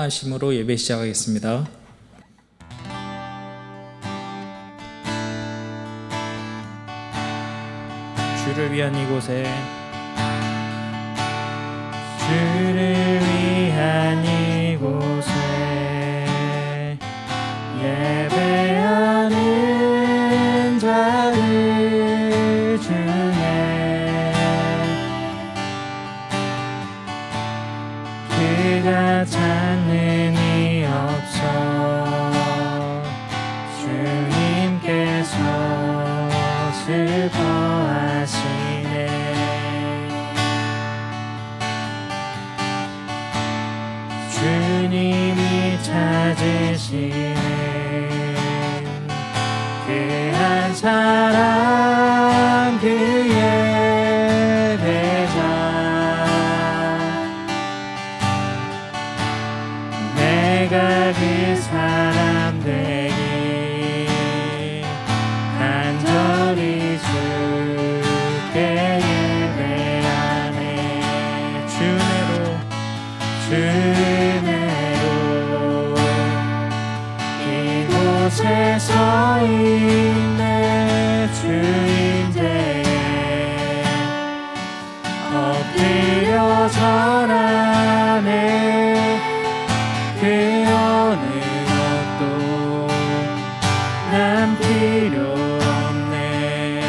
찬양하심으로 예배 시작하겠습니다. 주를 위한 이곳에, 주를 위한 이곳에 예배하는 자들 중에 그가 찾는 이 없어 주님께서 슬퍼하시네. 주님이 찾으시는 그 한 사람, 그 예배자, 내가 그 사람 되기 간절히 주께 예배하네. 주내로 이곳에 서 있네. 주인대에 엎드려 절하네. 그 어느 것도 난 필요 없네.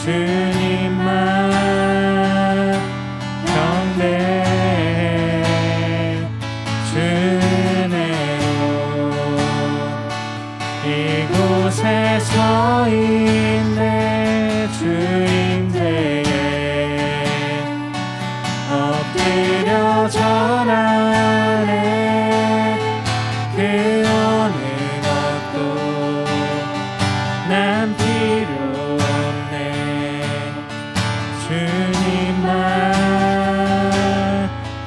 주님만 경배해. 주내로 이곳에 서 있네. 주인대에 엎드려 절하네. 그 어느 것도 난 필요 없네. 주님만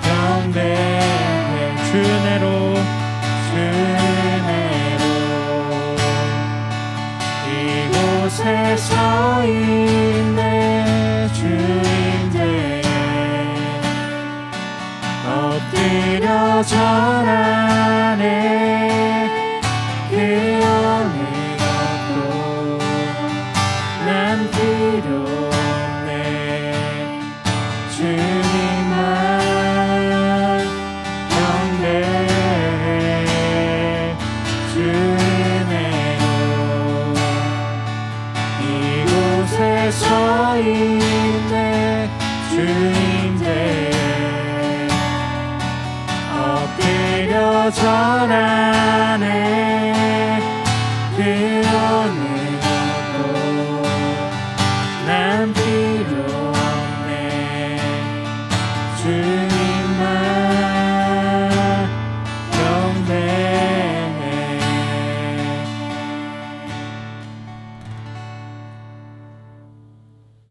경배해. 주내로 이곳에 서 있네. 주인대에 엎드려 절하네. 그 어느 것도 난 필요 없네. 주님만 경배해. 주내로 이곳에 서 있네. 주인대에 엎드려 절하네. 그 어느 것도 난 필요 없네. 주님만 경배해.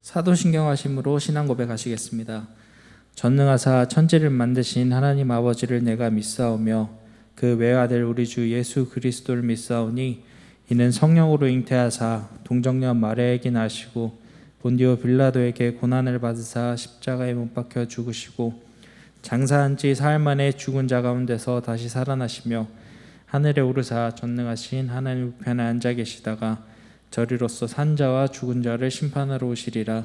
사도신경하심으로 신앙 고백하시겠습니다. 전능하사 천지를 만드신 하나님 아버지를 내가 믿사오며 그 외아들 우리 주 예수 그리스도를 믿사오니 이는 성령으로 잉태하사 동정녀 마리아에게 나시고 본디오 빌라도에게 고난을 받으사 십자가에 못 박혀 죽으시고 장사한 지 사흘 만에 죽은 자 가운데서 다시 살아나시며 하늘에 오르사 전능하신 하나님 우편에 앉아 계시다가 저리로서 산 자와 죽은 자를 심판하러 오시리라.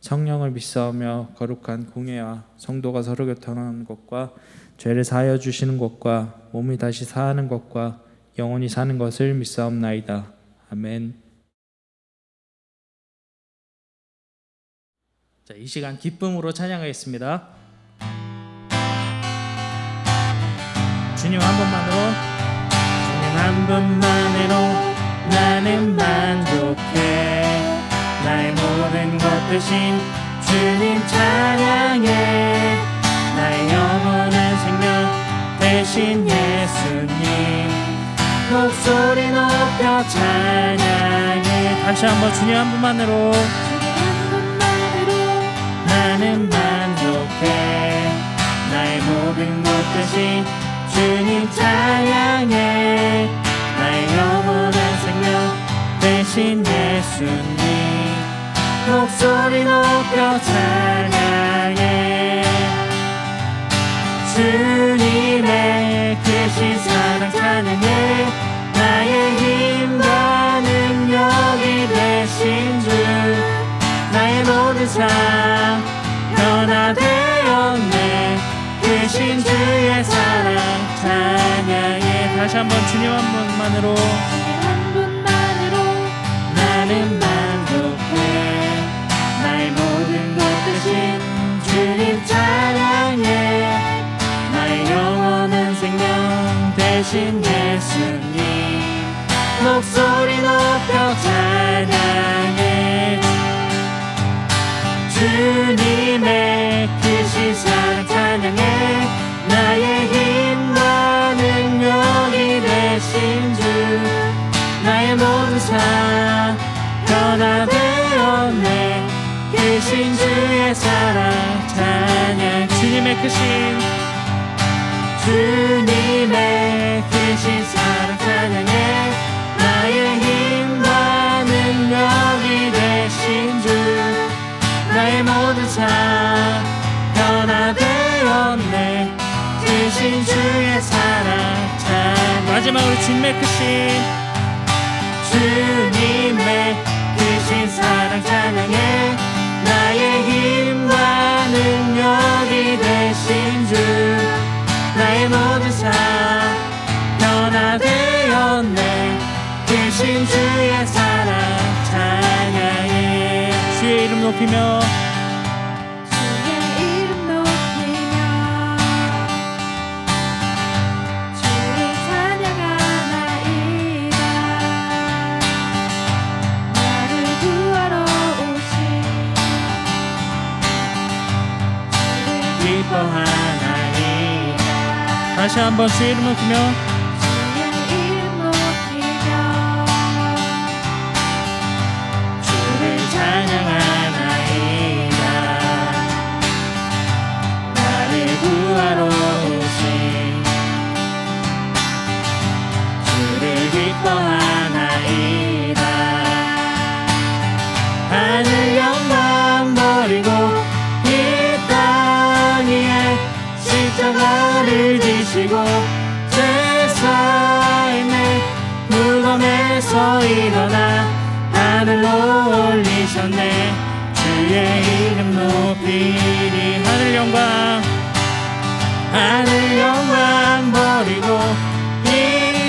성령을 믿사오며 거룩한 공예와 성도가 서로 교통하는 것과 죄를 사하여 주시는 것과 몸이 다시 사하는 것과 영원히 사는 것을 믿사옵나이다. 아멘. 자, 이 시간 기쁨으로 찬양하겠습니다. 주님 한 분만으로, 주님 한 분만으로 나는 만족해. 나의 모든 것 대신 주님 찬양해. 나의 영원한 생명 대신 예수님 목소리 높여 찬양해. 다시 한번 주님 한 분만으로, 나는 만족해. 나의 모든 것 대신 주님 찬양해. 나의 영원한 생명 대신 예수님 목소리 높여 찬양해. 주님의 크신 사랑 찬양해 나의 힘과 능력이 되신 주 나의 모든 삶 변화되었네 크신 주의 사랑 찬양해 다시 한번 주님 한 분만으로 나는 만족해 나의 모든 것 대신 주님 찬양해 나의 영원한 생명 대신 예수님 목소리 높여 찬양해 주님의 크신 사랑 찬양해 나의 힘과 능력이 되신 주 나의 모든 삶 변화되었네 크신 주의 사랑 찬양 주님의 크신 사랑 찬양해 나의 힘과 능력이 되신 주 나의 모든 삶 변화되었네 크신 주의 사랑 찬양 마지막으로 주님의 크신 사랑 찬양해 나의 힘과 능력이 되신 주 나의 모든 삶 변화되었네 크신 주의 사랑 찬양해 주의 이름 높이며 다시 한번 주의 이름 높이며 주를 찬양하나이다 나를 구하러 오신 주를 기뻐하나이다 하늘 영광 버리고 이 땅 위에 십자가를 지시고 제 삶의 무덤에서 일어나 하늘로 올리셨네 주의 이름 높이리 하늘 영광 버리고 이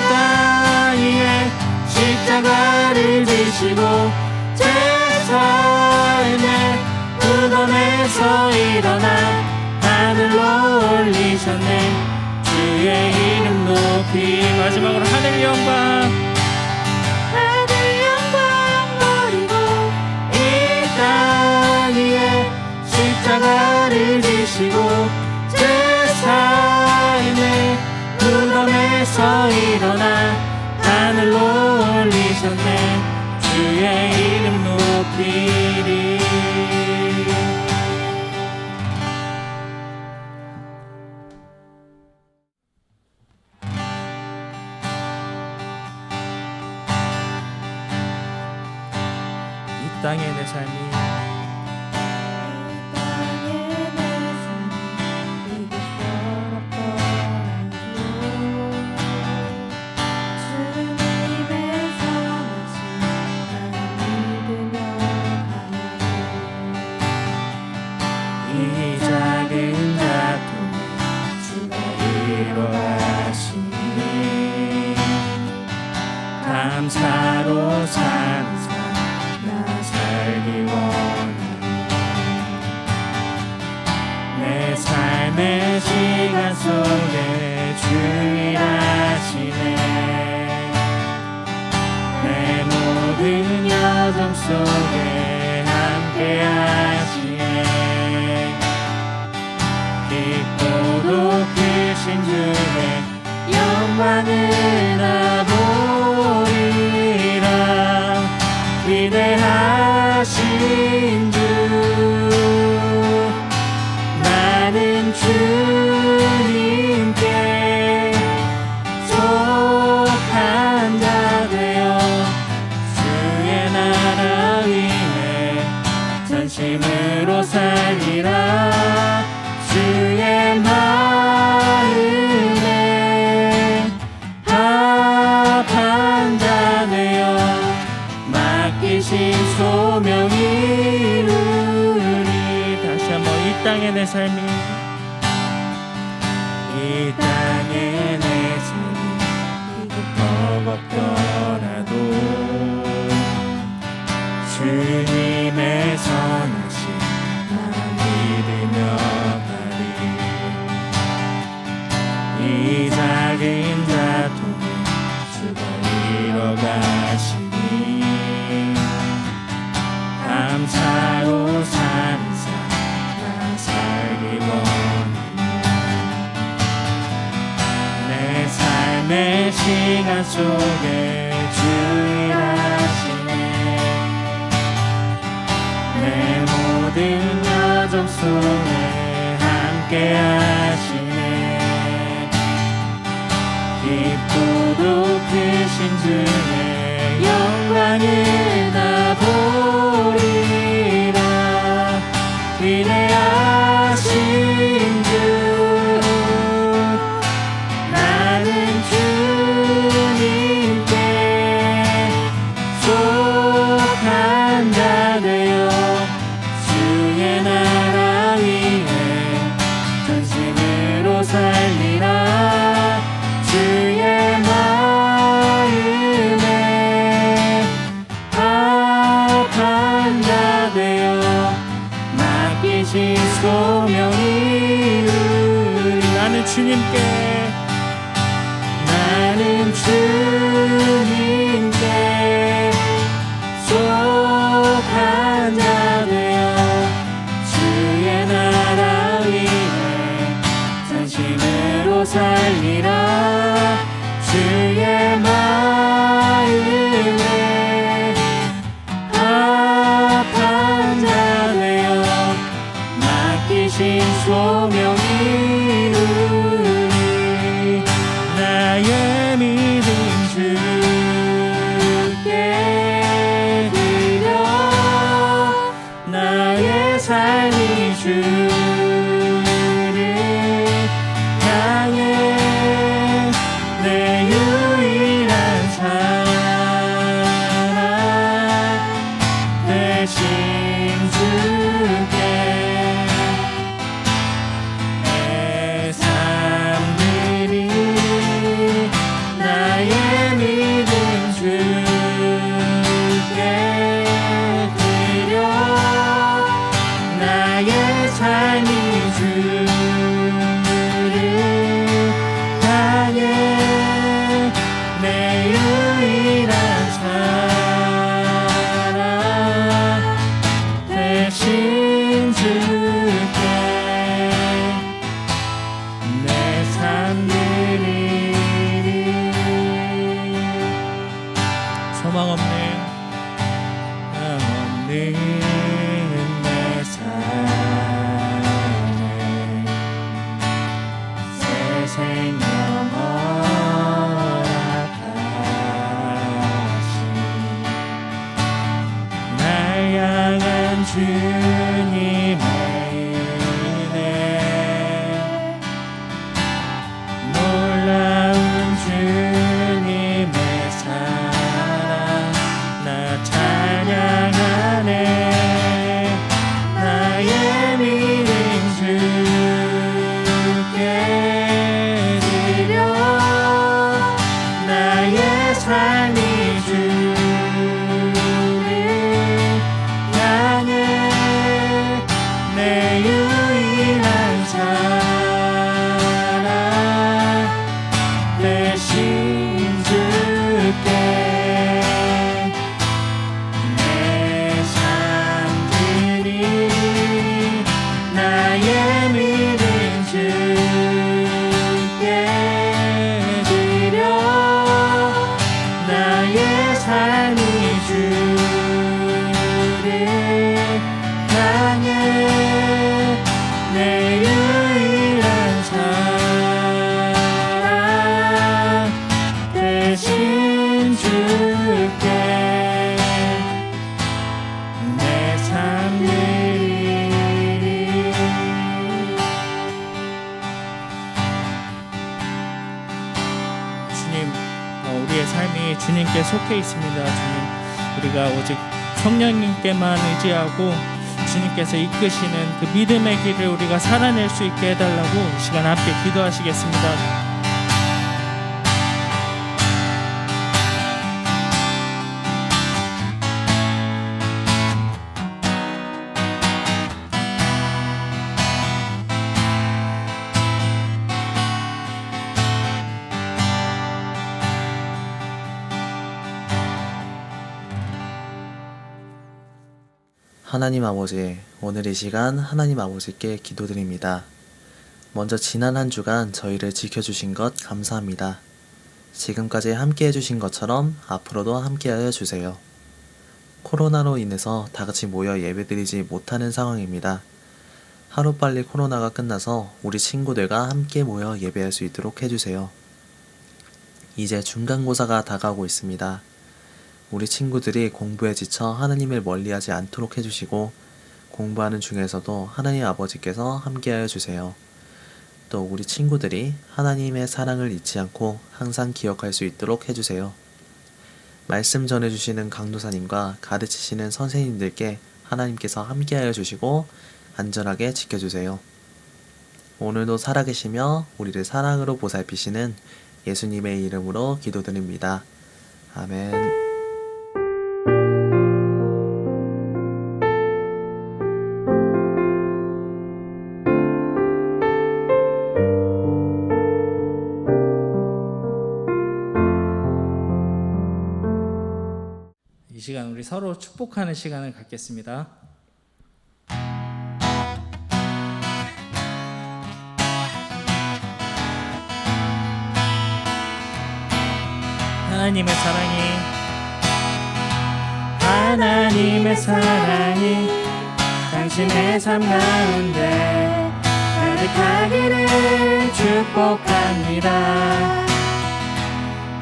땅 위에 십자가를 지시고 제 삶의 무덤에서 일어나 하늘로 올리셨네 주의 이름 높이 마지막으로 하늘 영광 버리고 이 땅 위에 십자가를 지시고 제 삶의 무덤에서 일어나 하늘로 올리셨네 주의 이름 높이리 이 땅에 내 삶이 이게 서럽더라도 주님의 선하심 나를 믿으며 가네 이 작은 작품에 주가 이루하시니 감사로 사는 살기 원하네 내 삶의 시간 속에 주 일하시네 내 모든 여정 속에 함께 하시네 깊고도 크신 주의 영광을 나 보리라 위대하신 주 나는 주님께 속한 자 되어 주의 나라 위에 전심으로 살리라 주의 말 합한 자 되어 맡기신 소명 이루리. 다시 한번 이 땅의 내 삶이, 이 땅의 내 삶이 버겁더라도 주님의 선하신 나 믿으며 가리. 이 작은 자통에 주가 이뤄가시니 감사로 사는 삶 나 살기 원하며 내 삶의 시간 속에 주 일하시네. 내 모든 여정 속에 함께 하시네. 깊고도 크신 주의 영광을 나 보리라. 위대하신 주 나는 주님께 속한 자 되어 주의 나라 위에 전심으로 살리라. 주의 마음에 합한 자 되어 맡기신 소명 이루리. 나는 주님께 속한 자 되어 주의 나라 위에 전심으로 살리라. 주의 마음에 합한 자 되어 맡기신 소명 이루리. 나의 믿음 주께 드려 나의 삶이 주를 향해 내 유일한 사랑 대신 주께 내 삶들이 나의 믿음 주께 드려 나의 삶이 주를 향해 내 유일한 사랑 대신 주께 내 삶 드리리. 소망 없는 내 삶에 새 생명 허락하신 날 향한 주님의 은혜 놀라운 주님의 사랑 나 찬양하네. 나의 믿음 주께 드려 나의 삶이 주를 향해 내 유일한 사랑 대신 주께 내 삶들이 나의 믿음 주께 드려 나의 삶이 주를 향해 내 유일한 사랑 대신 주께 내 삶 드리리. 주님, 우리의 삶이 주님께 속해 있습니다. 주님, 우리가 오직 성령님께만 의지하고 주님께서 이끄시는 그 믿음의 길을 우리가 살아낼 수 있게 해달라고 이 시간 함께 기도하시겠습니다. 하나님 아버지, 오늘 이 시간 하나님 아버지께 기도드립니다. 먼저 지난 한 주간 저희를 지켜주신 것 감사합니다. 지금까지 함께 해주신 것처럼 앞으로도 함께하여 주세요. 코로나로 인해서 다 같이 모여 예배드리지 못하는 상황입니다. 하루빨리 코로나가 끝나서 우리 친구들과 함께 모여 예배할 수 있도록 해주세요. 이제 중간고사가 다가오고 있습니다. 우리 친구들이 공부에 지쳐 하나님을 멀리하지 않도록 해주시고 공부하는 중에서도 하나님 아버지께서 함께하여 주세요. 또 우리 친구들이 하나님의 사랑을 잊지 않고 항상 기억할 수 있도록 해주세요. 말씀 전해주시는 강도사님과 가르치시는 선생님들께 하나님께서 함께하여 주시고 안전하게 지켜주세요. 오늘도 살아계시며 우리를 사랑으로 보살피시는 예수님의 이름으로 기도드립니다. 아멘. 이 시간 우리 서로 축복하는 시간을 갖겠습니다. 하나님의 사랑이 당신의 삶 가운데 가득하기를 축복합니다.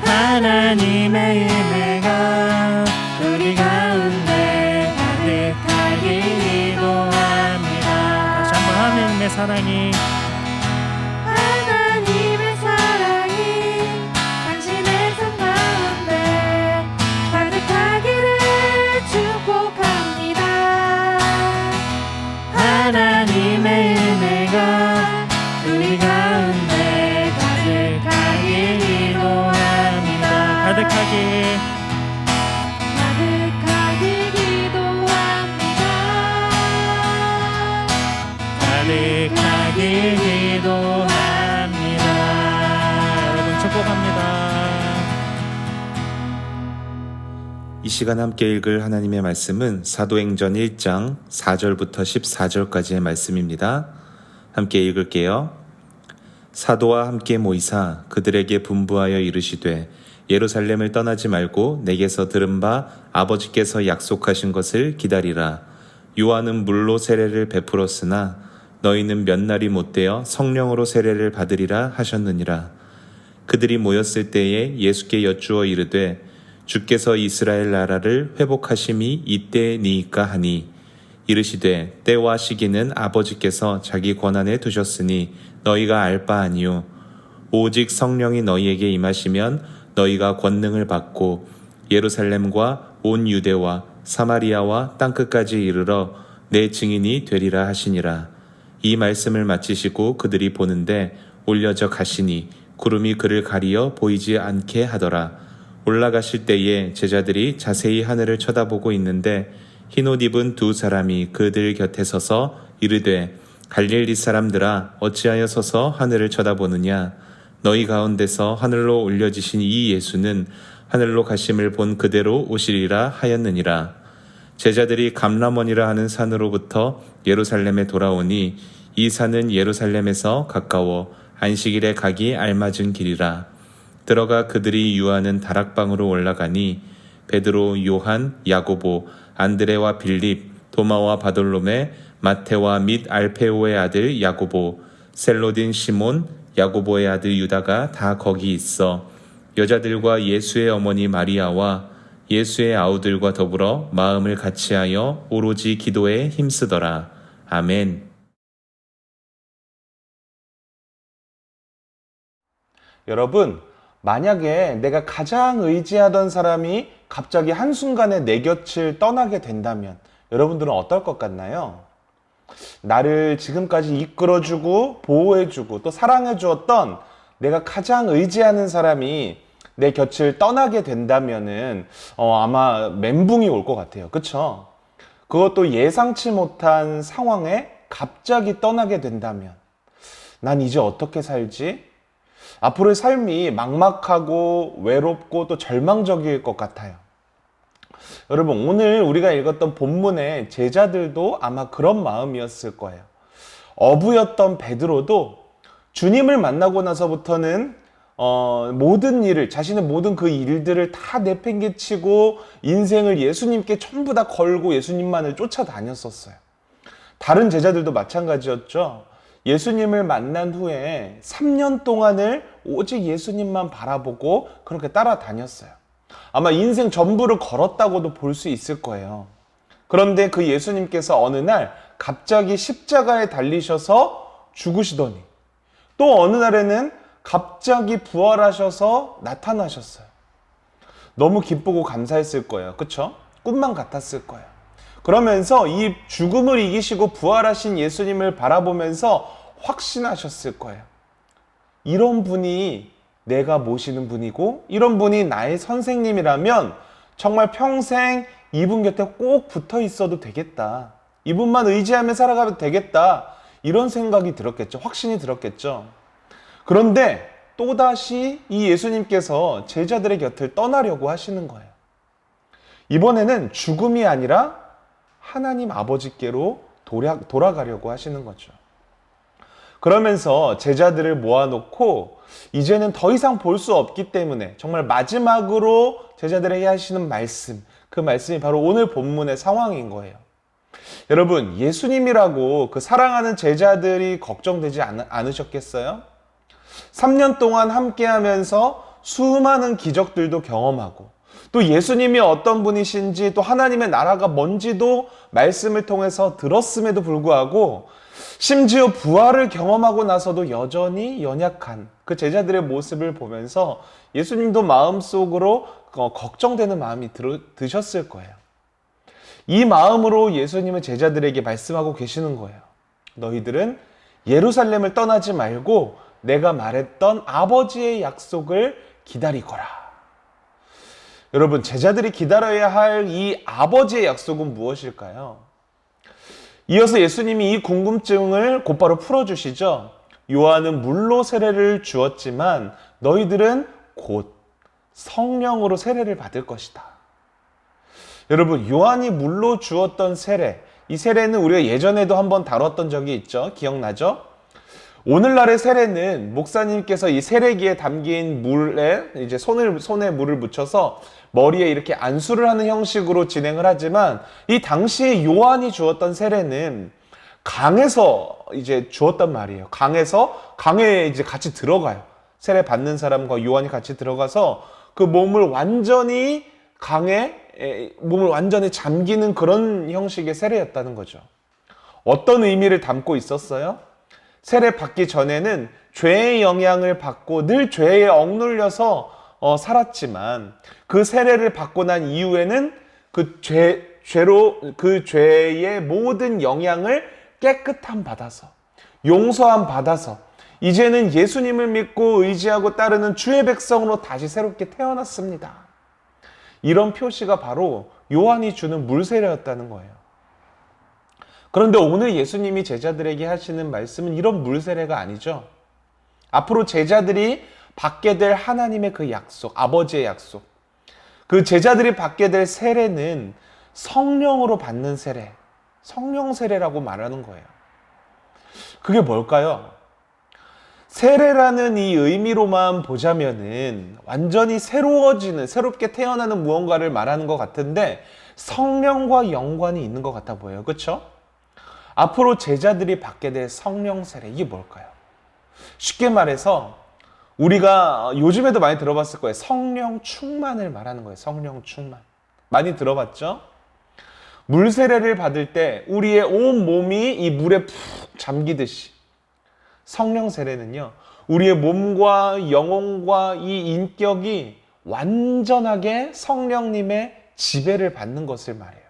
하나님의 은혜가 우리 가운데 가득하길 기도합니다. 다시 한번 하나님의 사랑이 당신의 삶 가운데 가득하기를 축복합니다. 하나님의 은혜가 우리 가운데 가득하길 기도합니다. 가득하길 기도합니다. 여러분 축복합니다. 이 시간 함께 읽을 하나님의 말씀은 사도행전 1장 4절부터 14절까지의 말씀입니다. 함께 읽을게요. 사도와 함께 모이사 그들에게 분부하여 이르시되 예루살렘을 떠나지 말고 내게서 들은 바 아버지께서 약속하신 것을 기다리라. 요한은 물로 세례를 베풀었으나 너희는 몇 날이 못되어 성령으로 세례를 받으리라 하셨느니라. 그들이 모였을 때에 예수께 여쭈어 이르되 주께서 이스라엘 나라를 회복하심이 이때니이까 하니 이르시되 때와 시기는 아버지께서 자기 권한에 두셨으니 너희가 알 바 아니요 오직 성령이 너희에게 임하시면 너희가 권능을 받고 예루살렘과 온 유대와 사마리아와 땅끝까지 이르러 내 증인이 되리라 하시니라. 이 말씀을 마치시고 그들이 보는데 올려져 가시니 구름이 그를 가리어 보이지 않게 하더라. 올라가실 때에 제자들이 자세히 하늘을 쳐다보고 있는데 흰옷 입은 두 사람이 그들 곁에 서서 이르되 갈릴리 사람들아 어찌하여 서서 하늘을 쳐다보느냐. 너희 가운데서 하늘로 올려지신 이 예수는 하늘로 가심을 본 그대로 오시리라 하였느니라. 제자들이 감람원이라 하는 산으로부터 예루살렘에 돌아오니 이 산은 예루살렘에서 가까워 안식일에 가기 알맞은 길이라. 들어가 그들이 유하는 다락방으로 올라가니 베드로, 요한, 야고보, 안드레와 빌립, 도마와 바돌로메, 마테와 및 알페오의 아들 야고보, 셀로딘 시몬, 야고보의 아들 유다가 다 거기 있어 여자들과 예수의 어머니 마리아와 예수의 아우들과 더불어 마음을 같이하여 오로지 기도에 힘쓰더라. 아멘. 여러분, 만약에 내가 가장 의지하던 사람이 갑자기 한순간에 내 곁을 떠나게 된다면 여러분들은 어떨 것 같나요? 나를 지금까지 이끌어주고 보호해주고 또 사랑해주었던 내가 가장 의지하는 사람이 내 곁을 떠나게 된다면은 아마 멘붕이 올 것 같아요. 그쵸? 그것도 예상치 못한 상황에 갑자기 떠나게 된다면 난 이제 어떻게 살지? 앞으로의 삶이 막막하고 외롭고 또 절망적일 것 같아요. 여러분, 오늘 우리가 읽었던 본문의 제자들도 아마 그런 마음이었을 거예요. 어부였던 베드로도 주님을 만나고 나서부터는 모든 일을, 자신의 모든 그 일들을 다 내팽개치고 인생을 예수님께 전부 다 걸고 예수님만을 쫓아다녔었어요. 다른 제자들도 마찬가지였죠. 예수님을 만난 후에 3년 동안을 오직 예수님만 바라보고 그렇게 따라다녔어요. 아마 인생 전부를 걸었다고도 볼 수 있을 거예요. 그런데 그 예수님께서 어느 날 갑자기 십자가에 달리셔서 죽으시더니 또 어느 날에는 갑자기 부활하셔서 나타나셨어요. 너무 기쁘고 감사했을 거예요. 그쵸? 꿈만 같았을 거예요. 그러면서 이 죽음을 이기시고 부활하신 예수님을 바라보면서 확신하셨을 거예요. 이런 분이 내가 모시는 분이고 이런 분이 나의 선생님이라면 정말 평생 이분 곁에 꼭 붙어 있어도 되겠다. 이분만 의지하며 살아가도 되겠다. 이런 생각이 들었겠죠. 확신이 들었겠죠. 그런데 또다시 이 예수님께서 제자들의 곁을 떠나려고 하시는 거예요. 이번에는 죽음이 아니라 하나님 아버지께로 돌아가려고 하시는 거죠. 그러면서 제자들을 모아놓고 이제는 더 이상 볼 수 없기 때문에 정말 마지막으로 제자들에게 하시는 말씀, 그 말씀이 바로 오늘 본문의 상황인 거예요. 여러분, 예수님이라고 그 사랑하는 제자들이 걱정되지 않으셨겠어요? 3년 동안 함께 하면서 수많은 기적들도 경험하고 또 예수님이 어떤 분이신지 또 하나님의 나라가 뭔지도 말씀을 통해서 들었음에도 불구하고 심지어 부활을 경험하고 나서도 여전히 연약한 그 제자들의 모습을 보면서 예수님도 마음속으로 걱정되는 마음이 드셨을 거예요. 이 마음으로 예수님은 제자들에게 말씀하고 계시는 거예요. 너희들은 예루살렘을 떠나지 말고 내가 말했던 아버지의 약속을 기다리거라. 여러분, 제자들이 기다려야 할 이 아버지의 약속은 무엇일까요? 이어서 예수님이 이 궁금증을 곧바로 풀어주시죠. 요한은 물로 세례를 주었지만 너희들은 곧 성령으로 세례를 받을 것이다. 여러분, 요한이 물로 주었던 세례, 이 세례는 우리가 예전에도 한번 다뤘던 적이 있죠. 기억나죠? 오늘날의 세례는 목사님께서 이 세례기에 담긴 물에 이제 손에 물을 묻혀서 머리에 이렇게 안수를 하는 형식으로 진행을 하지만 이 당시에 요한이 주었던 세례는 강에서 이제 주었단 말이에요. 강에 이제 같이 들어가요. 세례 받는 사람과 요한이 같이 들어가서 그 몸을 완전히 몸을 완전히 잠기는 그런 형식의 세례였다는 거죠. 어떤 의미를 담고 있었어요? 세례 받기 전에는 죄의 영향을 받고 늘 죄에 억눌려서 살았지만 그 세례를 받고 난 이후에는 그 죄의 모든 영향을 깨끗함 받아서 용서함 받아서 이제는 예수님을 믿고 의지하고 따르는 주의 백성으로 다시 새롭게 태어났습니다. 이런 표시가 바로 요한이 주는 물세례였다는 거예요. 그런데 오늘 예수님이 제자들에게 하시는 말씀은 이런 물세례가 아니죠. 앞으로 제자들이 받게 될 하나님의 그 약속, 아버지의 약속, 그 제자들이 받게 될 세례는 성령으로 받는 세례, 성령 세례라고 말하는 거예요. 그게 뭘까요? 세례라는 이 의미로만 보자면은 완전히 새롭게 태어나는 무언가를 말하는 것 같은데 성령과 연관이 있는 것 같아 보여요. 그렇죠? 앞으로 제자들이 받게 될 성령 세례, 이게 뭘까요? 쉽게 말해서 우리가 요즘에도 많이 들어봤을 거예요. 성령 충만을 말하는 거예요. 성령 충만. 많이 들어봤죠? 물 세례를 받을 때 우리의 온 몸이 이 물에 푹 잠기듯이 성령 세례는요, 우리의 몸과 영혼과 이 인격이 완전하게 성령님의 지배를 받는 것을 말해요.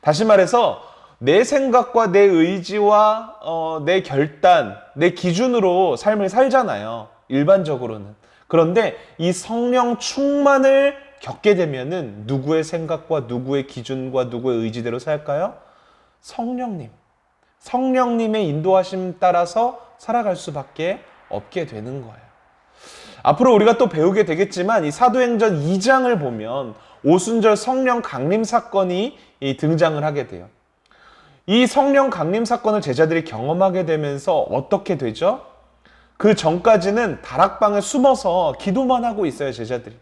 다시 말해서 내 생각과 내 의지와 내 결단, 내 기준으로 삶을 살잖아요. 일반적으로는. 그런데 이 성령 충만을 겪게 되면은 누구의 생각과 누구의 기준과 누구의 의지대로 살까요? 성령님의 인도하심 따라서 살아갈 수밖에 없게 되는 거예요. 앞으로 우리가 또 배우게 되겠지만 이 사도행전 2장을 보면 오순절 성령 강림 사건이 등장을 하게 돼요. 이 성령 강림 사건을 제자들이 경험하게 되면서 어떻게 되죠? 그 전까지는 다락방에 숨어서 기도만 하고 있어요, 제자들이.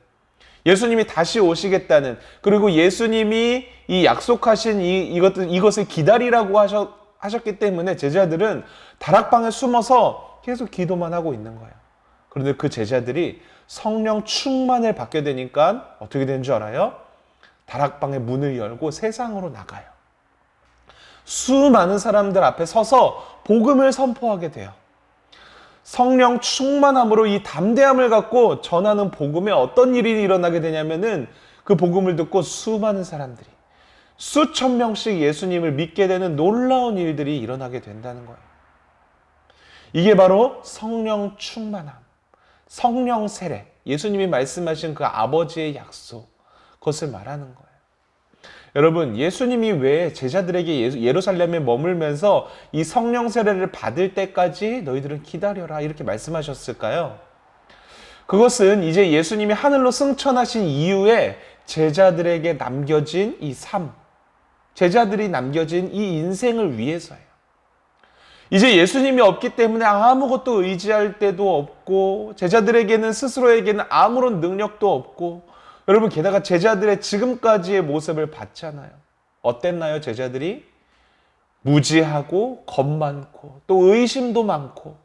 예수님이 다시 오시겠다는, 그리고 예수님이 이 약속하신 이것을 기다리라고 하셨기 때문에 제자들은 다락방에 숨어서 계속 기도만 하고 있는 거예요. 그런데 그 제자들이 성령 충만을 받게 되니까 어떻게 되는 줄 알아요? 다락방의 문을 열고 세상으로 나가요. 수많은 사람들 앞에 서서 복음을 선포하게 돼요. 성령 충만함으로 이 담대함을 갖고 전하는 복음에 어떤 일이 일어나게 되냐면은 그 복음을 듣고 수많은 사람들이 수천 명씩 예수님을 믿게 되는 놀라운 일들이 일어나게 된다는 거예요. 이게 바로 성령 충만함, 성령 세례, 예수님이 말씀하신 그 아버지의 약속, 그것을 말하는 거예요. 여러분, 예수님이 왜 제자들에게 예루살렘에 머물면서 이 성령 세례를 받을 때까지 너희들은 기다려라 이렇게 말씀하셨을까요? 그것은 이제 예수님이 하늘로 승천하신 이후에 제자들에게 남겨진 이 삶, 제자들이 남겨진 이 인생을 위해서예요. 이제 예수님이 없기 때문에 아무것도 의지할 데도 없고 제자들에게는 스스로에게는 아무런 능력도 없고, 여러분, 게다가 제자들의 지금까지의 모습을 봤잖아요. 어땠나요, 제자들이? 무지하고 겁 많고 또 의심도 많고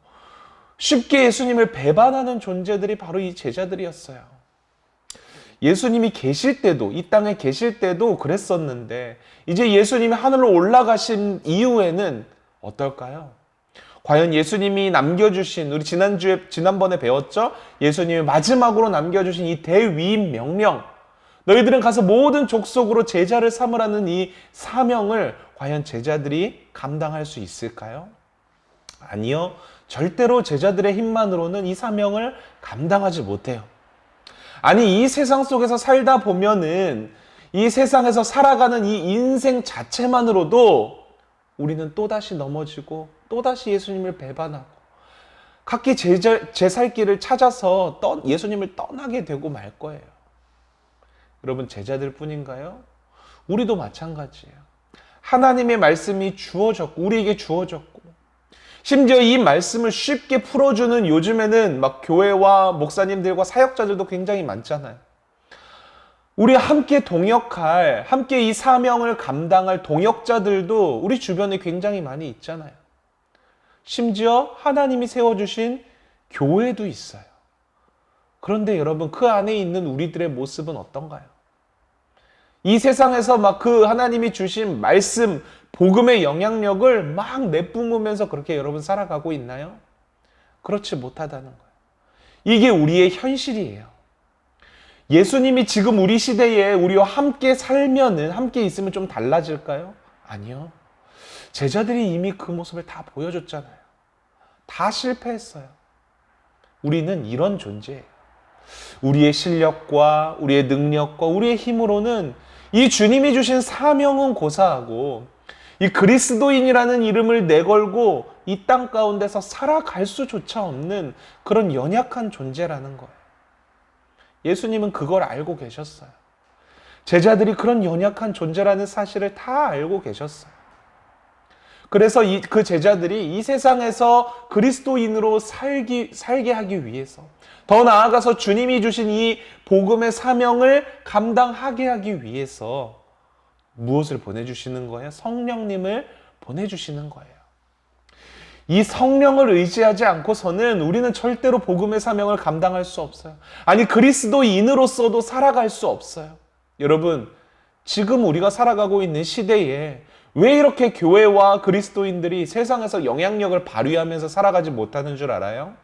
쉽게 예수님을 배반하는 존재들이 바로 이 제자들이었어요. 예수님이 계실 때도, 이 땅에 계실 때도 그랬었는데 이제 예수님이 하늘로 올라가신 이후에는 어떨까요? 과연 예수님이 남겨주신, 우리 지난번에 배웠죠? 예수님이 마지막으로 남겨주신 이 대위임 명령, 너희들은 가서 모든 족속으로 제자를 삼으라는 이 사명을 과연 제자들이 감당할 수 있을까요? 아니요. 절대로 제자들의 힘만으로는 이 사명을 감당하지 못해요. 아니, 이 세상 속에서 살다 보면은 이 세상에서 살아가는 이 인생 자체만으로도 우리는 또다시 넘어지고 또다시 예수님을 배반하고 각기 제 살 길을 찾아서 예수님을 떠나게 되고 말 거예요. 여러분, 제자들 뿐인가요? 우리도 마찬가지예요. 하나님의 말씀이 우리에게 주어졌고 심지어 이 말씀을 쉽게 풀어주는 요즘에는 막 교회와 목사님들과 사역자들도 굉장히 많잖아요. 우리 함께 동역할, 함께 이 사명을 감당할 동역자들도 우리 주변에 굉장히 많이 있잖아요. 심지어 하나님이 세워주신 교회도 있어요. 그런데 여러분, 그 안에 있는 우리들의 모습은 어떤가요? 이 세상에서 막 그 하나님이 주신 말씀, 복음의 영향력을 막 내뿜으면서 그렇게 여러분 살아가고 있나요? 그렇지 못하다는 거예요. 이게 우리의 현실이에요. 예수님이 지금 우리 시대에 우리와 함께 살면은, 함께 있으면 좀 달라질까요? 아니요. 제자들이 이미 그 모습을 다 보여줬잖아요. 다 실패했어요. 우리는 이런 존재예요. 우리의 실력과 우리의 능력과 우리의 힘으로는 이 주님이 주신 사명은 고사하고 이 그리스도인이라는 이름을 내걸고 이 땅 가운데서 살아갈 수조차 없는 그런 연약한 존재라는 거예요. 예수님은 그걸 알고 계셨어요. 제자들이 그런 연약한 존재라는 사실을 다 알고 계셨어요. 그래서 그 제자들이 이 세상에서 그리스도인으로 살게 하기 위해서, 더 나아가서 주님이 주신 이 복음의 사명을 감당하게 하기 위해서 무엇을 보내주시는 거예요? 성령님을 보내주시는 거예요. 이 성령을 의지하지 않고서는 우리는 절대로 복음의 사명을 감당할 수 없어요. 아니, 그리스도인으로서도 살아갈 수 없어요. 여러분, 지금 우리가 살아가고 있는 시대에 왜 이렇게 교회와 그리스도인들이 세상에서 영향력을 발휘하면서 살아가지 못하는 줄 알아요?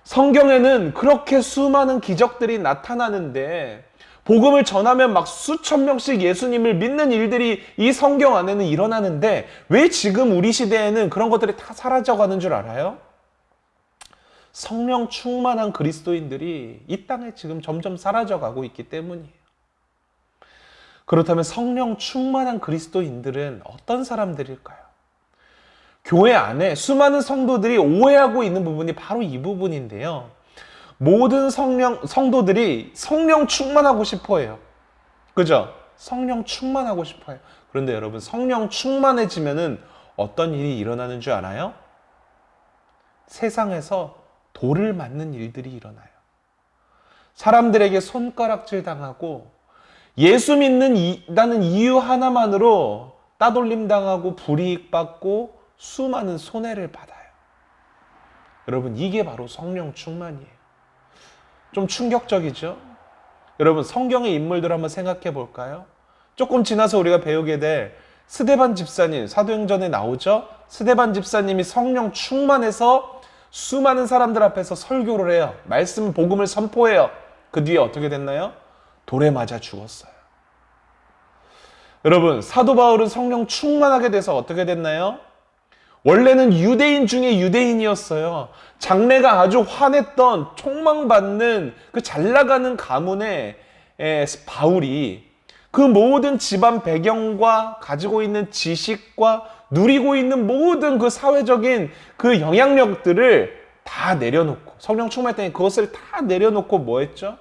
성경에는 그렇게 수많은 기적들이 나타나는데 복음을 전하면 막 수천 명씩 예수님을 믿는 일들이 이 성경 안에는 일어나는데 왜 지금 우리 시대에는 그런 것들이 다 사라져가는 줄 알아요? 성령 충만한 그리스도인들이 이 땅에 지금 점점 사라져가고 있기 때문이에요. 그렇다면 성령 충만한 그리스도인들은 어떤 사람들일까요? 교회 안에 수많은 성도들이 오해하고 있는 부분이 바로 이 부분인데요. 모든 성도들이 성령 충만하고 싶어 해요. 그죠? 성령 충만하고 싶어 해요. 그런데 여러분, 성령 충만해지면은 어떤 일이 일어나는 줄 알아요? 세상에서 돌을 맞는 일들이 일어나요. 사람들에게 손가락질 당하고 예수 믿는다는 이유 하나만으로 따돌림 당하고 불이익 받고 수많은 손해를 받아요. 여러분, 이게 바로 성령 충만이에요. 좀 충격적이죠? 여러분, 성경의 인물들 한번 생각해 볼까요? 조금 지나서 우리가 배우게 될 스데반 집사님, 사도행전에 나오죠? 스데반 집사님이 성령 충만해서 수많은 사람들 앞에서 설교를 해요. 말씀, 복음을 선포해요. 그 뒤에 어떻게 됐나요? 돌에 맞아 죽었어요. 여러분, 사도 바울은 성령 충만하게 돼서 어떻게 됐나요? 원래는 유대인 중에 유대인이었어요. 장래가 아주 환했던 총망받는 그 잘나가는 가문의 바울이 그 모든 집안 배경과 가지고 있는 지식과 누리고 있는 모든 그 사회적인 그 영향력들을 다 내려놓고, 성령 충만했더니 그것을 다 내려놓고 뭐 했죠?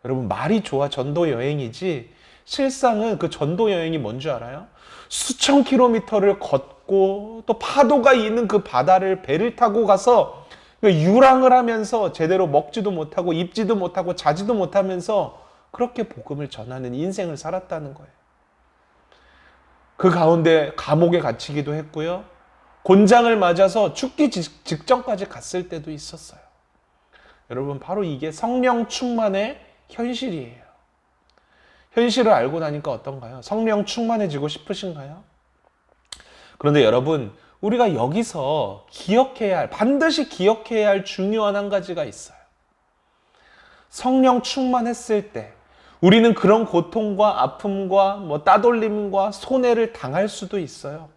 여러분, 말이 좋아 전도 여행이지 실상은 그 전도 여행이 뭔지 알아요? 수천 킬로미터를 걷고 또 파도가 있는 그 바다를 배를 타고 가서 유랑을 하면서 제대로 먹지도 못하고 입지도 못하고 자지도 못하면서 그렇게 복음을 전하는 인생을 살았다는 거예요. 그 가운데 감옥에 갇히기도 했고요. 곤장을 맞아서 죽기 직전까지 갔을 때도 있었어요. 여러분, 바로 이게 성령 충만의 현실이에요. 현실을 알고 나니까 어떤가요? 성령 충만해지고 싶으신가요? 그런데 여러분, 우리가 여기서 반드시 기억해야 할 중요한 한 가지가 있어요. 성령 충만했을 때 우리는 그런 고통과 아픔과 따돌림과 손해를 당할 수도 있어요.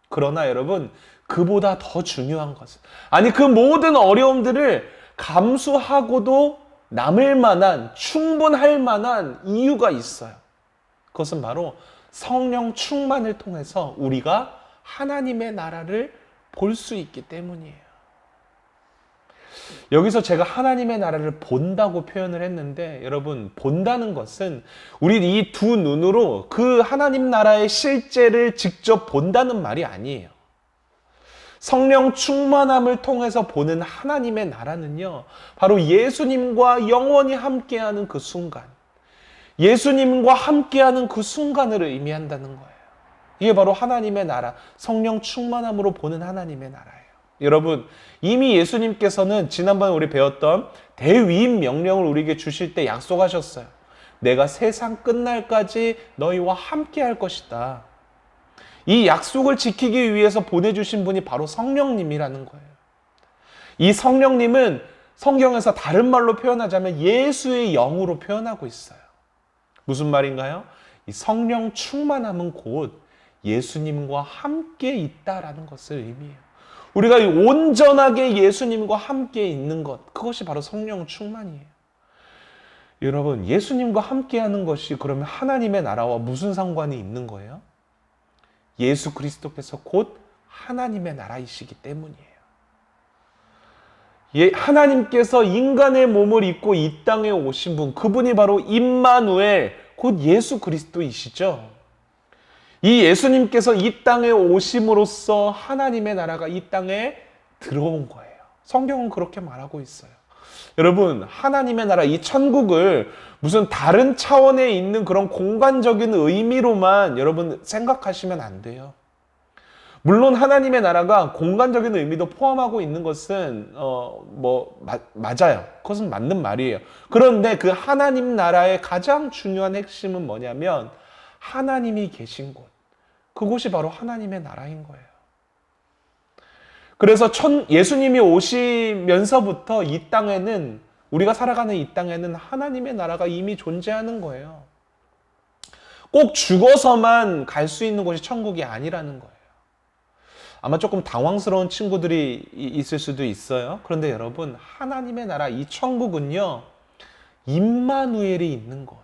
그러나 여러분, 그보다 더 중요한 것은, 그 모든 어려움들을 감수하고도 남을 만한, 충분할 만한 이유가 있어요. 그것은 바로 성령 충만을 통해서 우리가 하나님의 나라를 볼 수 있기 때문이에요. 여기서 제가 하나님의 나라를 본다고 표현을 했는데, 여러분, 본다는 것은 우리 이 두 눈으로 그 하나님 나라의 실제를 직접 본다는 말이 아니에요. 성령 충만함을 통해서 보는 하나님의 나라는요, 바로 예수님과 영원히 함께하는 그 순간, 예수님과 함께하는 그 순간을 의미한다는 거예요. 이게 바로 하나님의 나라, 성령 충만함으로 보는 하나님의 나라예요. 여러분, 이미 예수님께서는 지난번에 우리 배웠던 대위임 명령을 우리에게 주실 때 약속하셨어요. 내가 세상 끝날까지 너희와 함께할 것이다. 이 약속을 지키기 위해서 보내주신 분이 바로 성령님이라는 거예요. 이 성령님은 성경에서 다른 말로 표현하자면 예수의 영으로 표현하고 있어요. 무슨 말인가요? 이 성령 충만함은 곧 예수님과 함께 있다라는 것을 의미해요. 우리가 온전하게 예수님과 함께 있는 것, 그것이 바로 성령 충만이에요. 여러분, 예수님과 함께하는 것이 그러면 하나님의 나라와 무슨 상관이 있는 거예요? 예수 그리스도께서 곧 하나님의 나라이시기 때문이에요. 하나님께서 인간의 몸을 입고 이 땅에 오신 분, 그분이 바로 임마누엘, 곧 예수 그리스도이시죠. 이 예수님께서 이 땅에 오심으로써 하나님의 나라가 이 땅에 들어온 거예요. 성경은 그렇게 말하고 있어요. 여러분, 하나님의 나라, 이 천국을 무슨 다른 차원에 있는 그런 공간적인 의미로만 여러분 생각하시면 안 돼요. 물론 하나님의 나라가 공간적인 의미도 포함하고 있는 것은 맞아요. 그것은 맞는 말이에요. 그런데 그 하나님 나라의 가장 중요한 핵심은 뭐냐면 하나님이 계신 곳, 그곳이 바로 하나님의 나라인 거예요. 그래서 예수님이 오시면서부터 이 땅에는, 우리가 살아가는 이 땅에는 하나님의 나라가 이미 존재하는 거예요. 꼭 죽어서만 갈 수 있는 곳이 천국이 아니라는 거예요. 아마 조금 당황스러운 친구들이 있을 수도 있어요. 그런데 여러분, 하나님의 나라, 이 천국은요, 임마누엘이 있는 곳,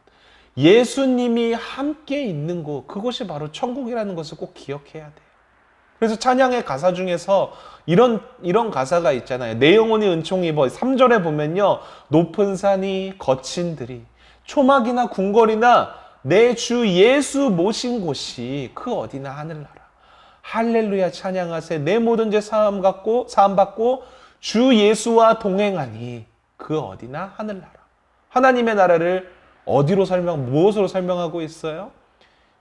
예수님이 함께 있는 곳, 그것이 바로 천국이라는 것을 꼭 기억해야 돼요. 그래서 찬양의 가사 중에서 이런 가사가 있잖아요. 내 영혼이 은총 입어. 3절에 보면요, 높은 산이 거친 들이, 초막이나 궁궐이나 내 주 예수 모신 곳이 그 어디나 하늘나라. 할렐루야 찬양하세. 내 모든 죄 사함 받고 주 예수와 동행하니 그 어디나 하늘나라. 하나님의 나라를 무엇으로 설명하고 있어요?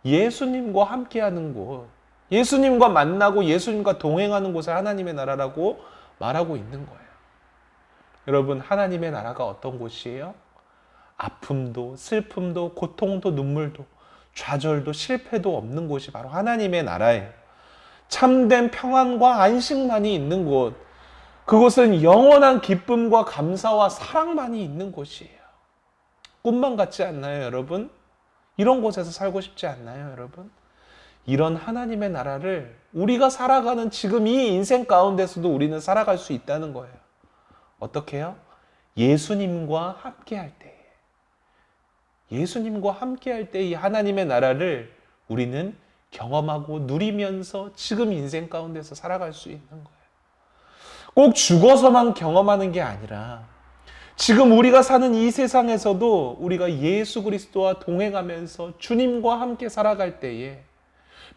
예수님과 함께하는 곳, 예수님과 만나고 예수님과 동행하는 곳을 하나님의 나라라고 말하고 있는 거예요. 여러분, 하나님의 나라가 어떤 곳이에요? 아픔도 슬픔도 고통도 눈물도 좌절도 실패도 없는 곳이 바로 하나님의 나라예요. 참된 평안과 안식만이 있는 곳, 그곳은 영원한 기쁨과 감사와 사랑만이 있는 곳이에요. 꿈만 같지 않나요, 여러분? 이런 곳에서 살고 싶지 않나요, 여러분? 이런 하나님의 나라를 우리가 살아가는 지금 이 인생 가운데서도 우리는 살아갈 수 있다는 거예요. 어떻게 해요? 예수님과 함께할 때에. 예수님과 함께할 때 이 하나님의 나라를 우리는 경험하고 누리면서 지금 인생 가운데서 살아갈 수 있는 거예요. 꼭 죽어서만 경험하는 게 아니라 지금 우리가 사는 이 세상에서도 우리가 예수 그리스도와 동행하면서 주님과 함께 살아갈 때에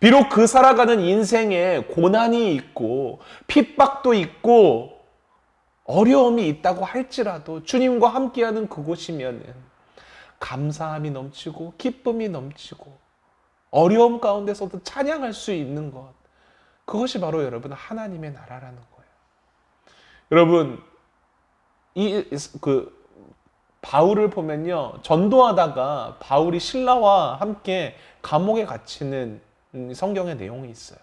비록 그 살아가는 인생에 고난이 있고 핍박도 있고 어려움이 있다고 할지라도 주님과 함께하는 그곳이면은 감사함이 넘치고 기쁨이 넘치고 어려움 가운데서도 찬양할 수 있는 것, 그것이 바로 여러분 하나님의 나라라는 거예요. 여러분, 바울을 보면요, 전도하다가 바울이 신라와 함께 감옥에 갇히는 성경의 내용이 있어요.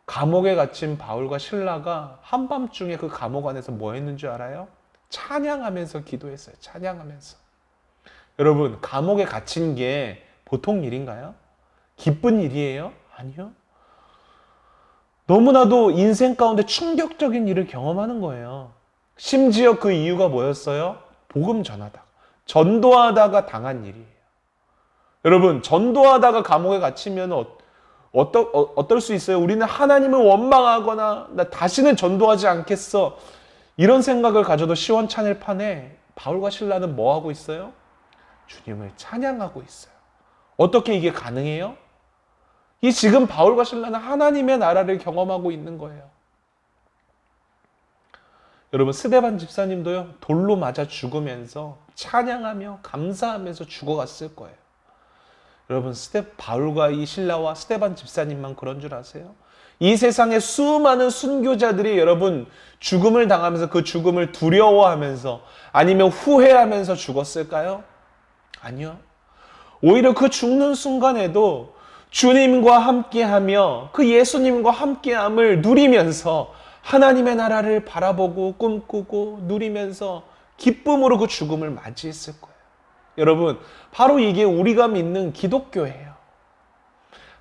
감옥에 갇힌 바울과 신라가 한밤중에 그 감옥 안에서 뭐 했는 줄 알아요? 찬양하면서 기도했어요. 찬양하면서. 여러분, 감옥에 갇힌 게 보통 일인가요? 기쁜 일이에요? 아니요. 너무나도 인생 가운데 충격적인 일을 경험하는 거예요. 심지어 그 이유가 뭐였어요? 복음 전하다가, 전도하다가 당한 일이에요. 여러분, 전도하다가 감옥에 갇히면 어떨 수 있어요? 우리는 하나님을 원망하거나 나 다시는 전도하지 않겠어, 이런 생각을 가져도 시원찮을 판에 바울과 신라는 뭐 하고 있어요? 주님을 찬양하고 있어요. 어떻게 이게 가능해요? 이 지금 바울과 신라는 하나님의 나라를 경험하고 있는 거예요. 여러분, 스데반 집사님도요, 돌로 맞아 죽으면서 찬양하며 감사하면서 죽어갔을 거예요. 여러분, 바울과 이 신라와 스데반 집사님만 그런 줄 아세요? 이 세상에 수많은 순교자들이 여러분 죽음을 당하면서 그 죽음을 두려워하면서 아니면 후회하면서 죽었을까요? 아니요. 오히려 그 죽는 순간에도 주님과 함께하며 그 예수님과 함께함을 누리면서 하나님의 나라를 바라보고 꿈꾸고 누리면서 기쁨으로 그 죽음을 맞이했을 거예요. 여러분, 바로 이게 우리가 믿는 기독교예요.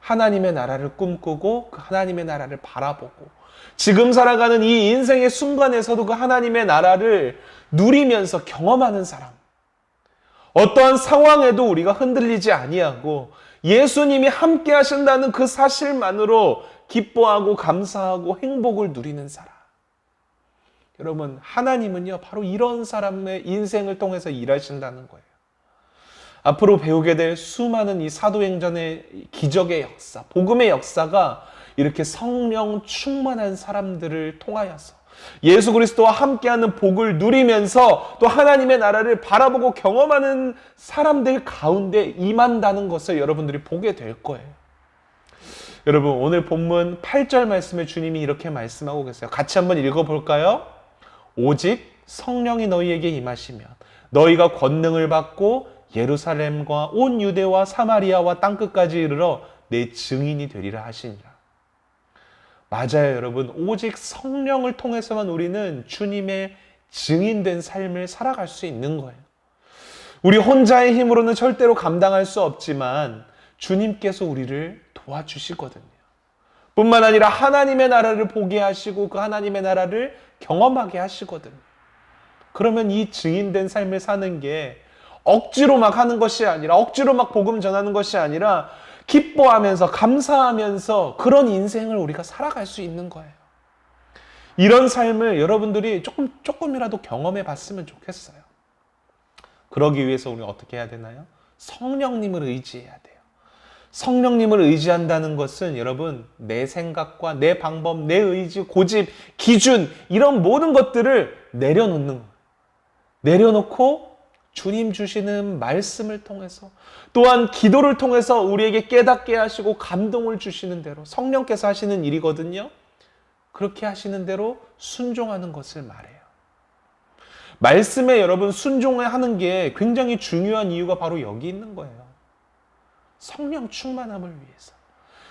하나님의 나라를 꿈꾸고 그 하나님의 나라를 바라보고 지금 살아가는 이 인생의 순간에서도 그 하나님의 나라를 누리면서 경험하는 사람. 어떠한 상황에도 우리가 흔들리지 아니하고 예수님이 함께 하신다는 그 사실만으로 기뻐하고 감사하고 행복을 누리는 사람. 여러분, 하나님은요, 바로 이런 사람의 인생을 통해서 일하신다는 거예요. 앞으로 배우게 될 수많은 이 사도행전의 기적의 역사, 복음의 역사가 이렇게 성령 충만한 사람들을 통하여서 예수 그리스도와 함께하는 복을 누리면서 또 하나님의 나라를 바라보고 경험하는 사람들 가운데 임한다는 것을 여러분들이 보게 될 거예요. 여러분, 오늘 본문 8절 말씀에 주님이 이렇게 말씀하고 계세요. 같이 한번 읽어볼까요? 오직 성령이 너희에게 임하시면 너희가 권능을 받고 예루살렘과 온 유대와 사마리아와 땅끝까지 이르러 내 증인이 되리라 하시니라. 맞아요, 여러분. 오직 성령을 통해서만 우리는 주님의 증인된 삶을 살아갈 수 있는 거예요. 우리 혼자의 힘으로는 절대로 감당할 수 없지만 주님께서 우리를 도와주시거든요. 뿐만 아니라 하나님의 나라를 보게 하시고 그 하나님의 나라를 경험하게 하시거든요. 그러면 이 증인된 삶을 사는 게 억지로 막 하는 것이 아니라, 억지로 막 복음 전하는 것이 아니라 기뻐하면서 감사하면서 그런 인생을 우리가 살아갈 수 있는 거예요. 이런 삶을 여러분들이 조금이라도 경험해 봤으면 좋겠어요. 그러기 위해서 우리가 어떻게 해야 되나요? 성령님을 의지해야 돼요. 성령님을 의지한다는 것은 여러분, 내 생각과 내 방법, 내 의지, 고집, 기준, 이런 모든 것들을 내려놓는 거예요. 내려놓고 주님 주시는 말씀을 통해서, 또한 기도를 통해서 우리에게 깨닫게 하시고 감동을 주시는 대로, 성령께서 하시는 일이거든요. 그렇게 하시는 대로 순종하는 것을 말해요. 말씀에 여러분 순종하는 게 굉장히 중요한 이유가 바로 여기 있는 거예요. 성령 충만함을 위해서.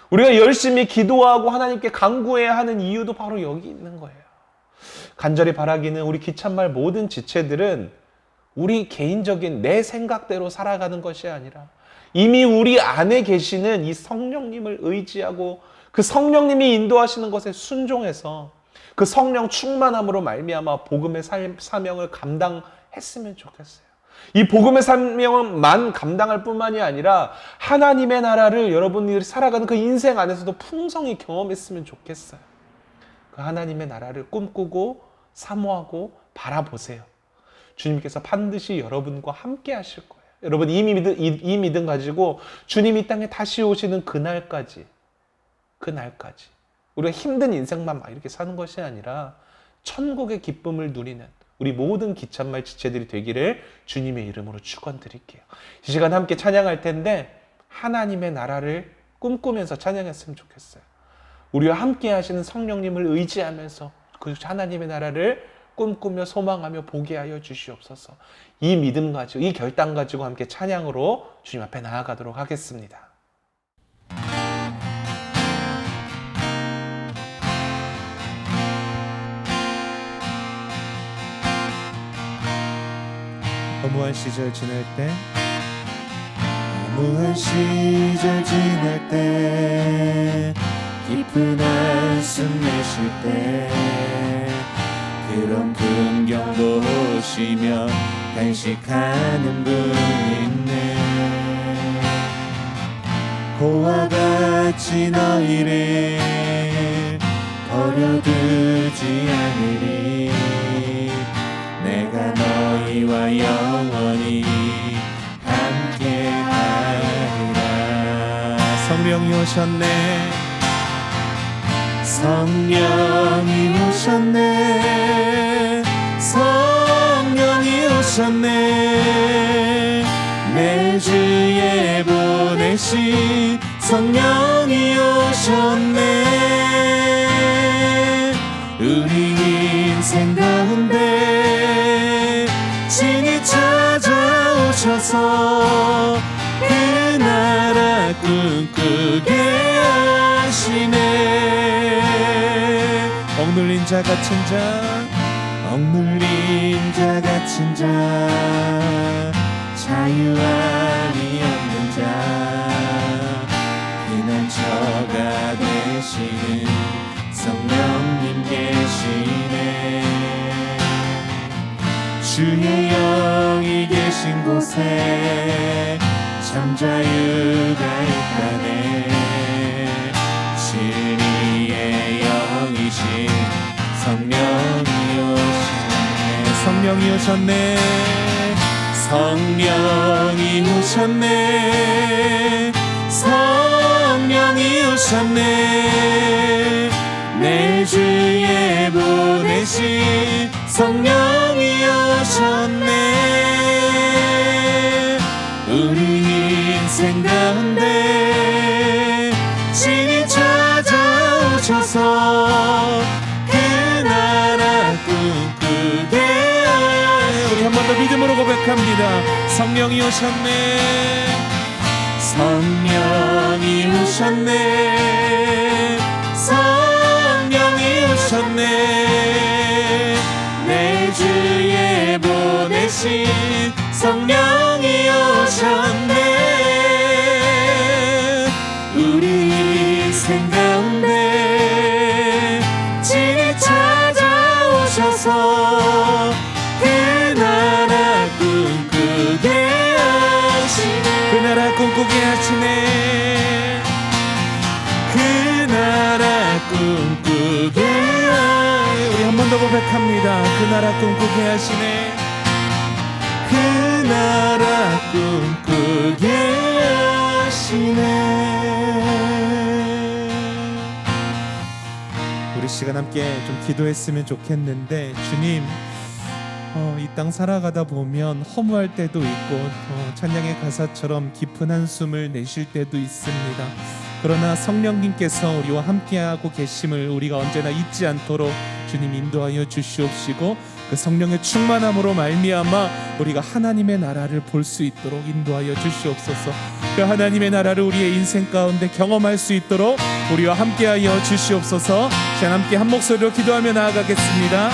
우리가 열심히 기도하고 하나님께 간구해야 하는 이유도 바로 여기 있는 거예요. 간절히 바라기는 우리 기참말 모든 지체들은 우리 개인적인 내 생각대로 살아가는 것이 아니라 이미 우리 안에 계시는 이 성령님을 의지하고 그 성령님이 인도하시는 것에 순종해서 그 성령 충만함으로 말미암아 복음의 사명을 감당했으면 좋겠어요. 이 복음의 사명만 감당할 뿐만이 아니라 하나님의 나라를 여러분들이 살아가는 그 인생 안에서도 풍성히 경험했으면 좋겠어요. 그 하나님의 나라를 꿈꾸고 사모하고 바라보세요. 주님께서 반드시 여러분과 함께 하실 거예요. 여러분 이 믿음 가지고 주님이 이 땅에 다시 오시는 그날까지 우리가 힘든 인생만 막 이렇게 사는 것이 아니라 천국의 기쁨을 누리는 우리 모든 기참말 지체들이 되기를 주님의 이름으로 축원드릴게요. 이 시간 함께 찬양할 텐데 하나님의 나라를 꿈꾸면서 찬양했으면 좋겠어요. 우리와 함께 하시는 성령님을 의지하면서 그 하나님의 나라를 꿈꾸며 소망하며 보게 하여 주시옵소서. 이 믿음 가지고, 이 결단 가지고 함께 찬양으로 주님 앞에 나아가도록 하겠습니다. 허무한 시절 지날 때, 허무한 시절 지날 때, 깊은 한숨 내쉴 때, 그런 풍경도 보시며 간식하는 분이 있네. 고와 같이 너희를 버려두지 않으리. 내가 너희와 영원히 함께하리라. 성령이 오셨네. 성령이 오셨네. 성령이 오셨네. 내 주에 보내신 성령이 오셨네. 우리 인생 가운데 진히 찾아오셔서 그 나라 꿈꾸게 하시네. 억눌린 자 같은 자, 억눌린 자 같은 자, 자유 안이 없는 자, 피난처가 되시는 성령님 계시네. 주의 영이 계신 곳에 참 자유가 있다네. 진리의 영이신 성령이 오셨네. 성령이 오셨네. 성령이 오셨네. 성령이 오셨네. 내 주에 보내신 성령이 오셨네. 우리 인생 가운데 진히 찾아오셔서 그 나라 꿈꾸게. 우리 한 번 더 믿음으로 고백합니다. 성령이 오셨네. 성령이 오셨네. 성령이 나라 꿈꾸게 하시네. 그 나라 꿈꾸게 하시네. 우리 시간 함께 좀 기도했으면 좋겠는데, 주님, 이 땅 살아가다 보면 허무할 때도 있고 찬양의 가사처럼 깊은 한숨을 내쉴 때도 있습니다. 그러나 성령님께서 우리와 함께하고 계심을 우리가 언제나 잊지 않도록 주님 인도하여 주시옵시고, 그 성령의 충만함으로 말미암아 우리가 하나님의 나라를 볼 수 있도록 인도하여 주시옵소서. 그 하나님의 나라를 우리의 인생 가운데 경험할 수 있도록 우리와 함께하여 주시옵소서. 시간 함께 한 목소리로 기도하며 나아가겠습니다.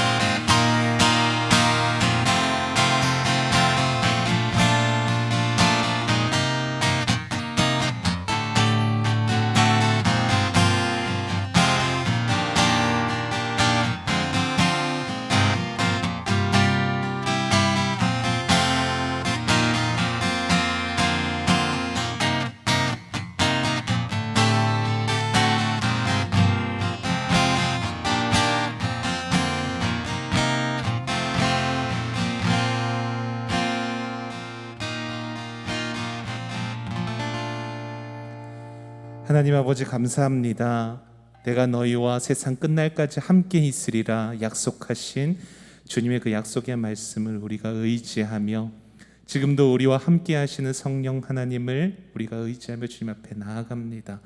하나님 아버지, 감사합니다. 내가 너희와 세상 끝날까지 함께 있으리라 약속하신 주님의 그 약속의 말씀을 우리가 의지하며, 지금도 우리와 함께 하시는 성령 하나님을 우리가 의지하며 주님 앞에 나아갑니다.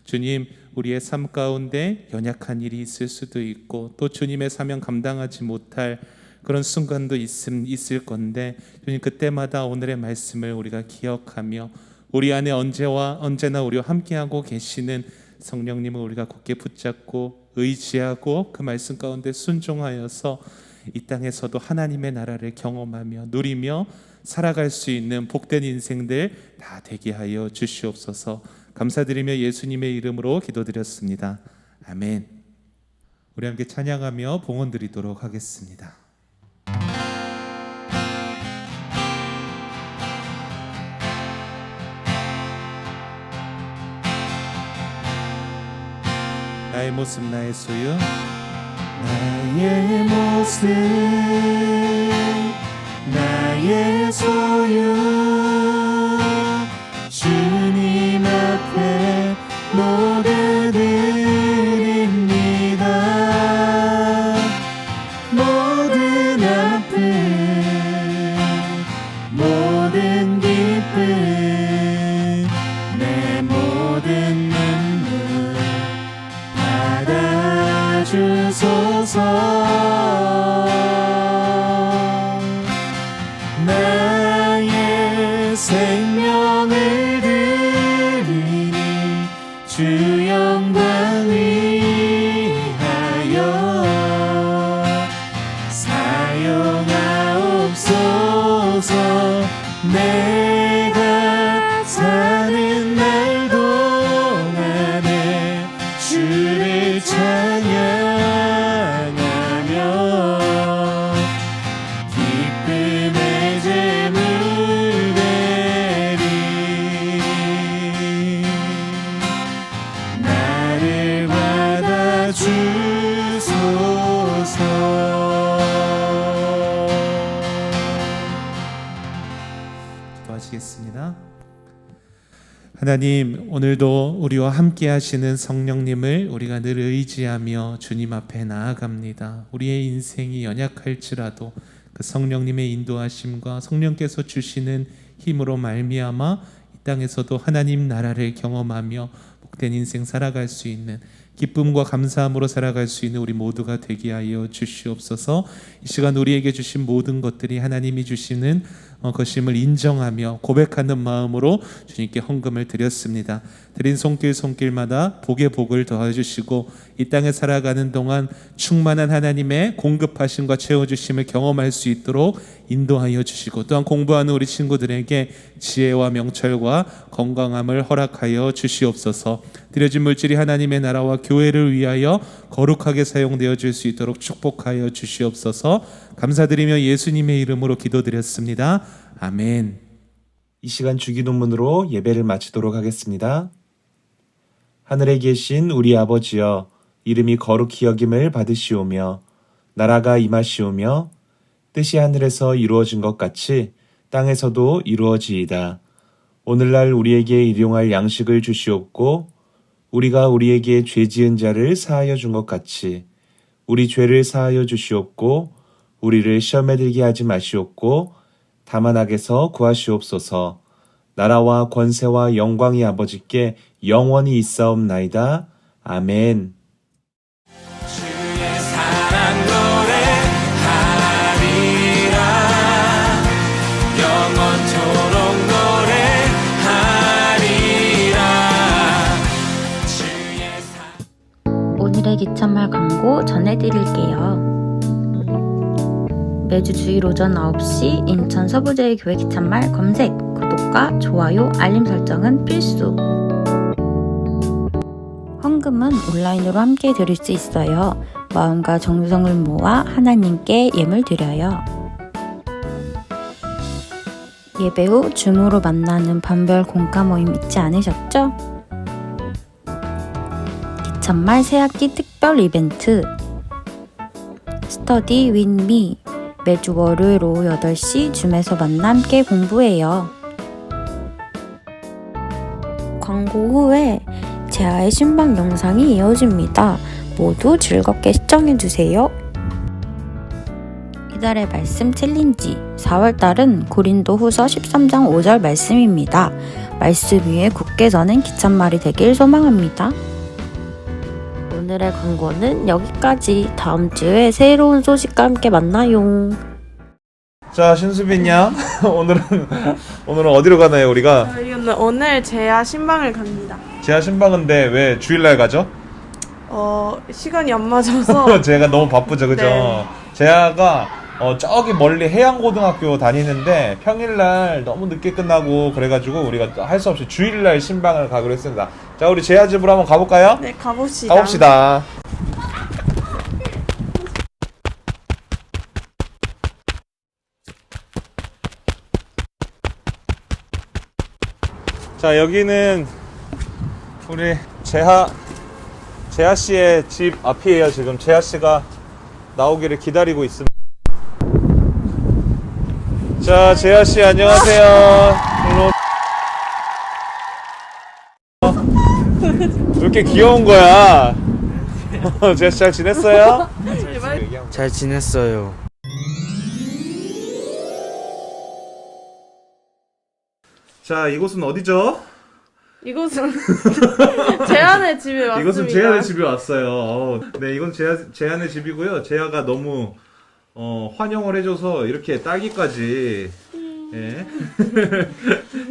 주님, 우리의 삶 가운데 연약한 일이 있을 수도 있고 또 주님의 사명 감당하지 못할 그런 순간도 있을 건데, 주님, 그때마다 오늘의 말씀을 우리가 기억하며 우리 안에 언제나 우리와 함께하고 계시는 성령님을 우리가 굳게 붙잡고 의지하고 그 말씀 가운데 순종하여서 이 땅에서도 하나님의 나라를 경험하며 누리며 살아갈 수 있는 복된 인생들 다 되게 하여 주시옵소서. 감사드리며 예수님의 이름으로 기도드렸습니다. 아멘. 우리 함께 찬양하며 봉헌 드리도록 하겠습니다. 나의 모습 나의 소유, 나의 모습 나의 소유, 주님 앞에 모두 드립니다. 모든 아픔 모든 기쁨 내 모든 눈물 주소서. 나의 생명을 드리니 주 영광 위하여 사용하옵소서. 내가 사는 날 동안에 주를 찬양하며 기쁨의 제물 드리 나를 받아 주소서. 기도하시겠습니다. 하나님, 오늘도 우리와 함께 하시는 성령님을 우리가 늘 의지하며 주님 앞에 나아갑니다. 우리의 인생이 연약할지라도 그 성령님의 인도하심과 성령께서 주시는 힘으로 말미암아 이 땅에서도 하나님 나라를 경험하며 복된 인생 살아갈 수 있는, 기쁨과 감사함으로 살아갈 수 있는 우리 모두가 되게 하여 주시옵소서. 이 시간 우리에게 주신 모든 것들이 하나님이 주시는 것임을 인정하며 고백하는 마음으로 주님께 헌금을 드렸습니다. 드린 손길마다 복의 복을 더해주시고 이 땅에 살아가는 동안 충만한 하나님의 공급하심과 채워주심을 경험할 수 있도록 인도하여 주시고, 또한 공부하는 우리 친구들에게 지혜와 명철과 건강함을 허락하여 주시옵소서. 드려진 물질이 하나님의 나라와 교회를 위하여 거룩하게 사용되어 줄 수 있도록 축복하여 주시옵소서. 감사드리며 예수님의 이름으로 기도드렸습니다. 아멘. 이 시간 주기도문으로 예배를 마치도록 하겠습니다. 하늘에 계신 우리 아버지여, 이름이 거룩히 여김을 받으시오며 나라가 임하시오며 뜻이 하늘에서 이루어진 것 같이 땅에서도 이루어지이다. 오늘날 우리에게 일용할 양식을 주시옵고 우리가 우리에게 죄 지은 자를 사하여 준 것 같이 우리 죄를 사하여 주시옵고 우리를 시험에 들게 하지 마시옵고 다만 악에서 구하시옵소서. 나라와 권세와 영광이 아버지께 영원히 있사옵나이다. 아멘. 주의 사랑 노래하리라 영원토록 노래하리라 주의 사랑. 오늘의 기참말 광고 전해드릴게요. 매주 주일 오전 9시 인천 서부제일교회 기참말 검색, 구독과 좋아요, 알림 설정은 필수. 헌금은 온라인으로 함께 드릴 수 있어요. 마음과 정성을 모아 하나님께 예물 드려요. 예배 후 줌으로 만나는 반별 공과 모임 잊지 않으셨죠? 기참말 새학기 특별 이벤트 스터디 윈미 매주 월요일 오후 8시 줌에서 만나 함께 공부해요. 광고 후에 재하의 신방 영상이 이어집니다. 모두 즐겁게 시청해주세요. 이달의 말씀 챌린지 4월달은 고린도 후서 13장 5절 말씀입니다. 말씀 위에 굳게 서는 기참말이 되길 소망합니다. 오늘의 광고는 여기까지. 다음 주에 새로운 소식과 함께 만나요. 자, 신수빈 양. 오늘은 어디로 가나요, 우리가? 저희는 오늘 제야 신방을 갑니다. 제가 신방인데 왜 주일날 가죠? 시간이 안 맞아서 제가 너무 바쁘죠, 그죠? 네. 제아가 저기 멀리 해양고등학교 다니는데 평일날 너무 늦게 끝나고 그래가지고 우리가 할 수 없이 주일날 신방을 가기로 했습니다. 자, 우리 제아 집으로 한번 가볼까요? 네, 가봅시다. 가봅시다. 자, 여기는 우리 재하 씨의 집 앞이에요. 지금 재하 씨가 나오기를 기다리고 있습니다. 자, 재하 씨 안녕하세요. 왜 이렇게 귀여운 거야? 재하 씨 잘 지냈어요? 잘 지냈어요. 자, 이곳은 어디죠? 이곳은 제안의 집에 왔습니다. 이것은 재하의 집에 왔어요. 네, 이건 재하의 집이고요. 재하가 너무 환영을 해줘서 이렇게 딸기까지. 예.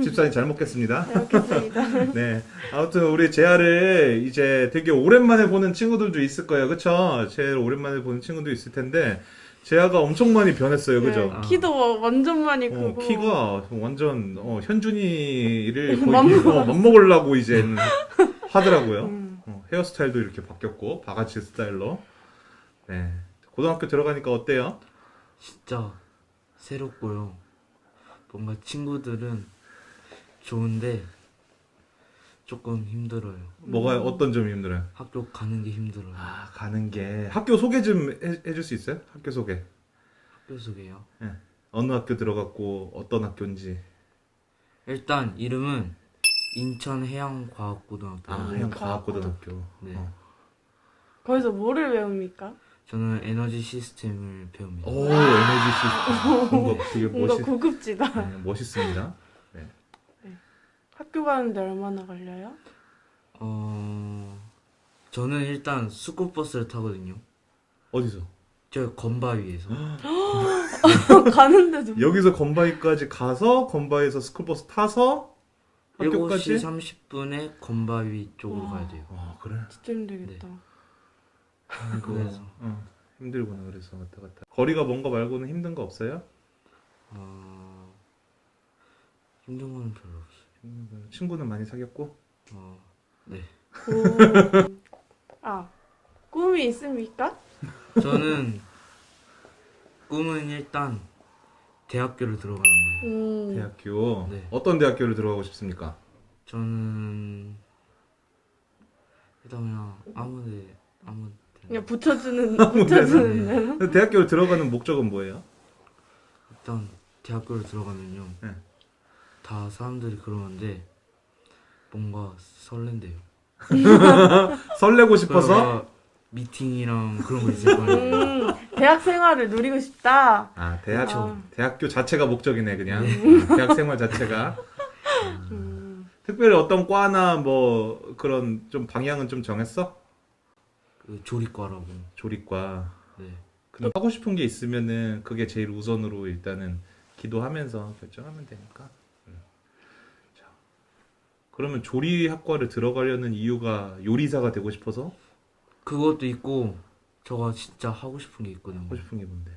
집사님 잘 먹겠습니다. 잘 먹겠습니다. 네, 아무튼 우리 재하를 이제 되게 오랜만에 보는 친구들도 있을 거예요, 그쵸? 재하를 오랜만에 보는 친구도 있을 텐데 재하가 엄청 많이 변했어요, 그죠? 네, 키도 완전 많이 크고 키가 완전 현준이를 거의 맞먹으려고 이제 하더라고요. 헤어스타일도 이렇게 바뀌었고 바가지 스타일로. 네, 고등학교 들어가니까 어때요? 진짜 새롭고요. 뭔가 친구들은 좋은데 조금 힘들어요. 뭐가 어떤 점이 힘들어요? 학교 가는 게 힘들어요. 아, 가는 게. 학교 소개 좀 해줄 수 있어요? 학교 소개. 학교 소개요. 네. 어느 학교 들어갔고 어떤 학교인지. 일단 이름은 인천해양과학고등학교. 아, 해양과학고등학교. 네. 거기서 뭐를 배웁니까? 저는 에너지 시스템을 배웁니다. 오, 에너지 시스템. 뭔가 되게 뭔가 고급지다. 네, 멋있습니다. 네. 학교 가는데 얼마나 걸려요? 저는 일단 스쿨버스를 타거든요. 어디서? 저 건바위에서. 가는데도 여기서 건바위까지 가서 건바위에서 스쿨버스 타서 학교까지? 7시 30분에 건바위 쪽으로 가야 돼요. 아, 그래? 진짜 힘들겠다. 그래서 힘들구나. 그래서 왔다 갔다. 거리가 먼 거 말고는 힘든 거 없어요? 힘든 거는 별로 없어요. 친구는 많이 사귀었고? 네. 아, 꿈이 있습니까? 저는 꿈은 일단 대학교를 들어가는 거예요. 대학교? 네. 어떤 대학교를 들어가고 싶습니까? 저는 일단 그냥 그냥 붙여주는 대로. 대학교를 들어가는 목적은 뭐예요? 일단 대학교를 들어가면요. 네. 다 사람들이 그러는데 뭔가 설렌대요. 설레고 싶어서? 그러니까 미팅이랑 그런 거 있을 거예요. 대학 생활을 누리고 싶다. 아, 아. 대학교 자체가 목적이네, 그냥. 대학 생활 자체가. 특별히 어떤 과나 뭐 그런 좀 방향은 좀 정했어? 그 조리과라고. 조리과. 네. 그럼 하고 싶은 게 있으면은 그게 제일 우선으로 일단은 기도하면서 결정하면 되니까. 자, 그러면 조리학과를 들어가려는 이유가 요리사가 되고 싶어서? 그것도 있고 저가 진짜 하고 싶은 게 있거든요. 하고 싶은 게 뭔데?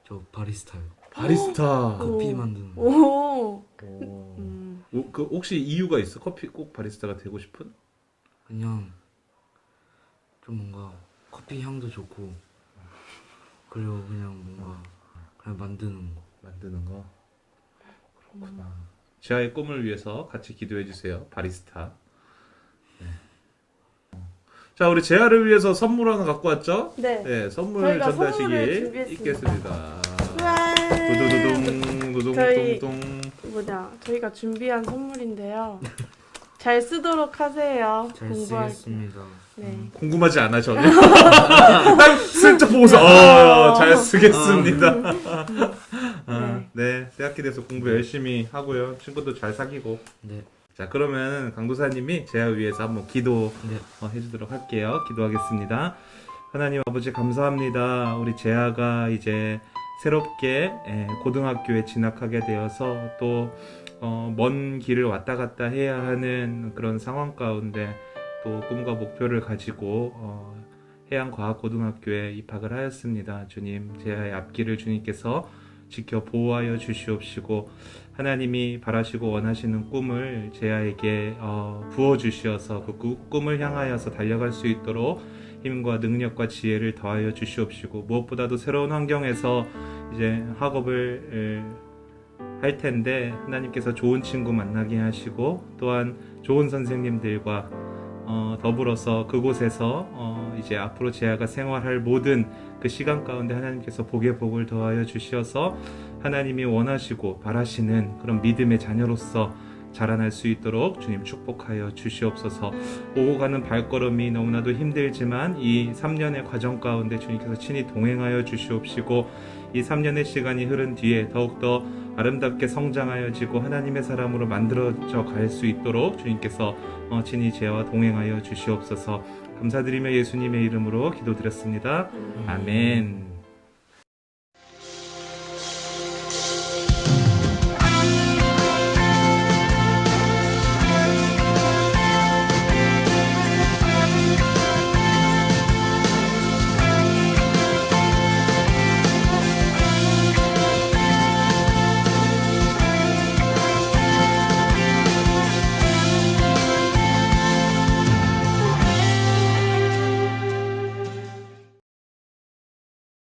저 바리스타요. 바리스타. 커피 만드는 거. 오. 그 혹시 이유가 있어? 커피 꼭 바리스타가 되고 싶은? 그냥 좀 뭔가 커피 향도 좋고 그리고 그냥 뭔가 그냥 만드는 거. 만드는 거. 그렇구나. 지아의 꿈을 위해서 같이 기도해 주세요. 바리스타. 네. 자, 우리 재아를 위해서 선물 하나 갖고 왔죠? 네. 네, 선물 저희가 전달식이 선물을 준비했습니다. 있겠습니다. 우와. 두두두둥, 저희- 두둥둥둥. 저희가 준비한 선물인데요. 잘 쓰도록 하세요. 잘 공부할 때. 쓰겠습니다. 네. 궁금하지 않아, 전혀? 난 슬쩍 보고서, 잘 쓰겠습니다. 네, 대학기 돼서 공부 열심히 하고요. 친구도 잘 사귀고. 네. 자, 그러면 강도사님이 재아 위해서 한번 기도 네. 해주도록 할게요. 기도하겠습니다. 하나님 아버지 감사합니다. 우리 재아가 이제 새롭게 고등학교에 진학하게 되어서 또 먼 길을 왔다 갔다 해야 하는 그런 상황 가운데 또 꿈과 목표를 가지고 해양과학고등학교에 입학을 하였습니다. 주님, 재아의 앞길을 주님께서 지켜 보호하여 주시옵시고 하나님이 바라시고 원하시는 꿈을 재아에게 부어주시어서 그 꿈을 향하여서 달려갈 수 있도록 힘과 능력과 지혜를 더하여 주시옵시고 무엇보다도 새로운 환경에서 이제 학업을 할 텐데 하나님께서 좋은 친구 만나게 하시고 또한 좋은 선생님들과 더불어서 그곳에서 이제 앞으로 재아가 생활할 모든 그 시간 가운데 하나님께서 복의 복을 더하여 주시어서 하나님이 원하시고 바라시는 그런 믿음의 자녀로서 자라날 수 있도록 주님 축복하여 주시옵소서. 오고 가는 발걸음이 너무나도 힘들지만 이 3년의 과정 가운데 주님께서 친히 동행하여 주시옵시고 이 3년의 시간이 흐른 뒤에 더욱더 아름답게 성장하여지고 하나님의 사람으로 만들어져 갈 수 있도록 주님께서 친히 재아와 동행하여 주시옵소서. 감사드리며 예수님의 이름으로 기도드렸습니다. 아멘.